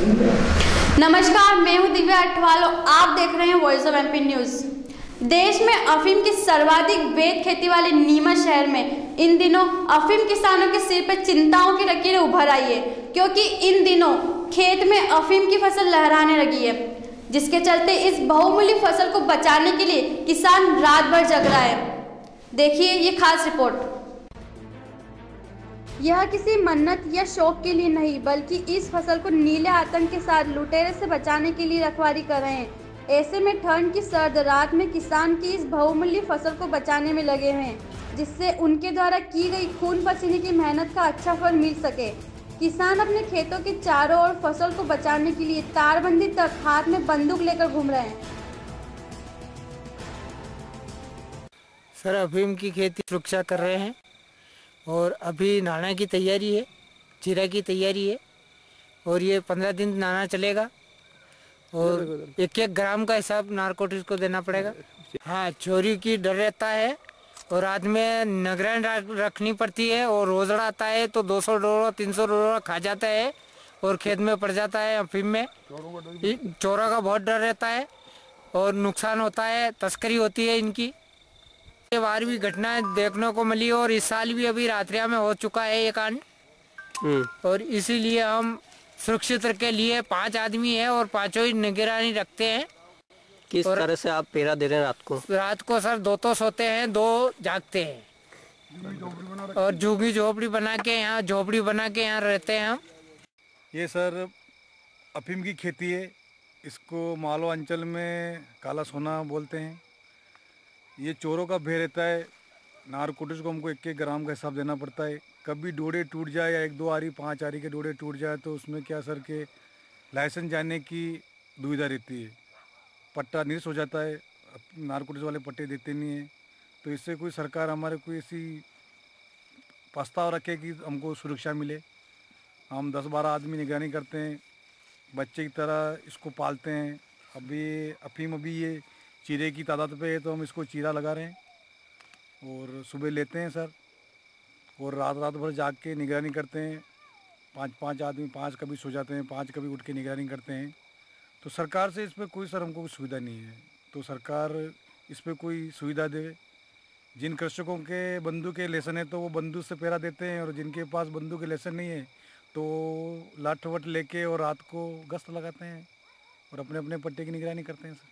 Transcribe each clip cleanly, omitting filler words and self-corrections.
नमस्कार, मैं हूं दिव्या अठवाल और आप देख रहे हैं वॉइस ऑफ एमपी न्यूज। देश में अफीम की सर्वाधिक वैध खेती वाले नीमच शहर में इन दिनों अफीम किसानों के सिर पर चिंताओं की लकीरें उभर आई है, क्योंकि इन दिनों खेत में अफीम की फसल लहराने लगी है, जिसके चलते इस बहुमूल्य फसल को बचाने के लिए किसान रात भर जग रहा है। देखिए ये खास रिपोर्ट। यह किसी मन्नत या शौक के लिए नहीं, बल्कि इस फसल को नीले आतंक के साथ लुटेरे से बचाने के लिए रखवाली कर रहे हैं। ऐसे में ठंड की सर्द रात में किसान की इस बहुमूल्य फसल को बचाने में लगे हुए हैं, जिससे उनके द्वारा की गई खून पसीने की मेहनत का अच्छा फल मिल सके। किसान अपने खेतों के चारों ओर फसल को बचाने के लिए तारबंदी तक हाथ में बंदूक लेकर घूम रहे हैं। सर, अफीम की खेती सुरक्षा कर रहे हैं और अभी नाना की तैयारी है, चीरा की तैयारी है और ये 15 दिन नाना चलेगा और 1-1 ग्राम का हिसाब नारकोटिक्स को देना पड़ेगा। हाँ, चोरी की डर रहता है और रात में निगरानी रखनी पड़ती है और रोजड़ा आता है तो 200 डोरा 300 डोरा खा जाता है और खेत में पड़ जाता है। अफीम में चोरों का बहुत डर रहता है और नुकसान होता है, तस्करी होती है इनकी। ये बार भी घटना देखने को मिली और इस साल भी अभी रात्रिया में हो चुका है ये कांड। और इसीलिए हम सुरक्षित के लिए 5 आदमी है और 5 ही निगरानी रखते हैं। किस तरह से आप पहरा दे रहे हैं रात को? रात को सर 2 तो सोते हैं, 2 जागते हैं और झुग्गी झोपड़ी बना के यहाँ रहते हैं हम। ये सर अफीम की खेती है, इसको मालवा अंचल में काला सोना बोलते हैं। ये चोरों का भय रहता है। नारकोटिक्स को हमको 1-1 ग्राम का हिसाब देना पड़ता है। कभी डोडे टूट जाए या 1-2 आरी 5 आरी के डोडे टूट जाए तो उसमें क्या सर के लाइसेंस जाने की दुविधा रहती है। पट्टा निरस्त हो जाता है, नारकोटिक्स वाले पट्टे देते नहीं हैं। तो इससे कोई सरकार हमारे कोई ऐसी प्रस्ताव रखे कि हमको सुरक्षा मिले। हम 10-12 आदमी निगरानी करते हैं, बच्चे की तरह इसको पालते हैं। अभी ये चीरे की तादाद पे है तो हम इसको चीरा लगा रहे हैं और सुबह लेते हैं सर और रात भर जाग के निगरानी करते हैं। 5-5 आदमी, 5 कभी सो जाते हैं, 5 कभी उठ के निगरानी करते हैं। तो सरकार से इस पर कोई सर हमको सुविधा नहीं है, तो सरकार इस पर कोई सुविधा दे। जिन कृषकों के बंदूक के लेसन है तो वो बंदूक से पहरा देते हैं और जिनके पास बंदूक के लेसन नहीं है तो लाठ वट लेके और रात को गश्त लगाते हैं और अपने अपने पट्टे की निगरानी करते हैं सर।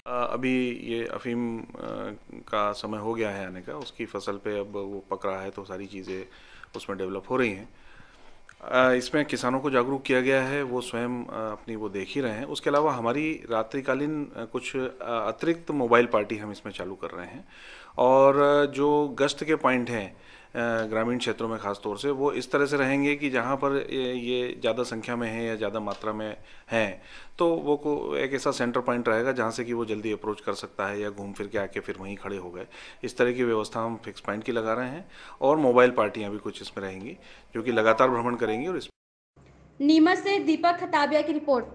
अभी ये अफीम का समय हो गया है आने का, उसकी फसल पे अब वो पक रहा है तो सारी चीज़ें उसमें डेवलप हो रही हैं। इसमें किसानों को जागरूक किया गया है, वो स्वयं अपनी वो देख ही रहे हैं। उसके अलावा हमारी रात्रिकालीन कुछ अतिरिक्त मोबाइल पार्टी हम इसमें चालू कर रहे हैं और जो गश्त के पॉइंट हैं ग्रामीण क्षेत्रों में ख़ास तौर से वो इस तरह से रहेंगे कि जहाँ पर ये ज़्यादा संख्या में है या ज़्यादा मात्रा में हैं तो वो को एक ऐसा सेंटर पॉइंट रहेगा जहाँ से कि वो जल्दी अप्रोच कर सकता है या घूम फिर के आके फिर वहीं खड़े हो गए। इस तरह की व्यवस्था हम फिक्स पॉइंट की लगा रहे हैं और मोबाइल पार्टियाँ भी कुछ इसमें रहेंगी जो कि लगातार भ्रमण करेंगी। और इस नीमच से दीपक खताबिया की रिपोर्ट।